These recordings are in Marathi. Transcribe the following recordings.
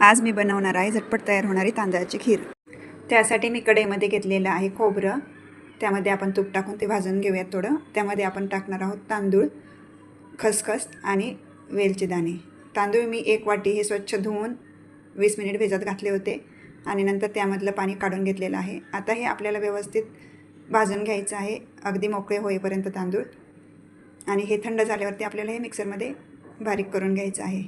आज मी बनवणार आहे झटपट तयार होणारी तांदळाची खीर। त्यासाठी मी कढईमध्ये घेतलेलं आहे खोबरं, त्यामध्ये आपण तूप टाकून ते भाजून घेऊयात थोडं। त्यामध्ये आपण टाकणार आहोत तांदूळ, खसखस आणि वेलची दाणे। तांदूळ मी 1 वाटी हे स्वच्छ धुवून 20 मिनिट भिजत घातले होते आणि नंतर त्यामधलं पाणी काढून घेतलेलं आहे। आता हे आपल्याला व्यवस्थित भाजून घ्यायचं आहे अगदी मोकळे होईपर्यंत तांदूळ, आणि हे थंड झाल्यावरती आपल्याला हे मिक्सरमध्ये बारीक करून घ्यायचं आहे।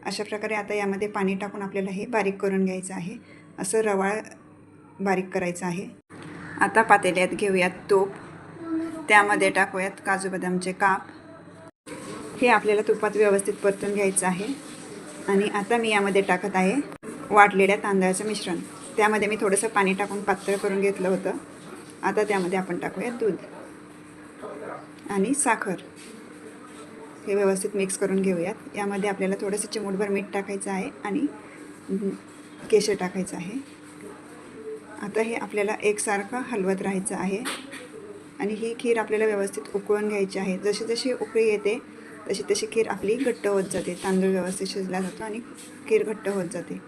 अशा प्रकारे आता यामध्ये पाणी टाकून आपल्याला हे बारीक करून घ्यायचं आहे। असं रवाळ बारीक करायचं आहे। आता पातेल्यात घेऊयात तूप, त्यामध्ये टाकूयात काजू बदामचे काप। हे आपल्याला तुपात व्यवस्थित परतून घ्यायचं आहे। आणि आता मी यामध्ये टाकत आहे वाटलेल्या तांदळाचं मिश्रण। त्यामध्ये मी थोडंसं पाणी टाकून पातळ करून घेतलं होतं। आता त्यामध्ये आपण टाकूयात दूध आणि साखर। हे व्यवस्थित मिक्स करून घेऊयात। यामध्ये आपल्याला थोडंसं चिमूटभर मीठ टाकायचं आहे आणि केशर टाकायचं आहे। आता हे आपल्याला एकसारखं हलवत राहायचं आहे आणि ही खीर आपल्याला व्यवस्थित उकळून घ्यायची आहे। जशी जशी उकळी येते तशी तशी खीर आपली घट्ट होत जाते। तांदूळ व्यवस्थित शिजला जातो आणि खीर घट्ट होत जाते।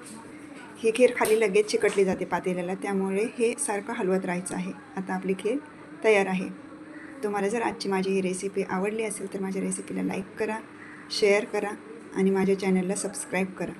ही खीर खाली लगेच चिकटली जाते पातेल्याला, त्यामुळे हे सारखं हलवत राहायचं आहे। आता आपली खीर तयार आहे। तुम्हाला जर आजची माझी ही रेसिपी आवडली असेल तर माझ्या रेसिपीला लाईक करा, शेअर करा आणि माझ्या चॅनलला सबस्क्राईब करा।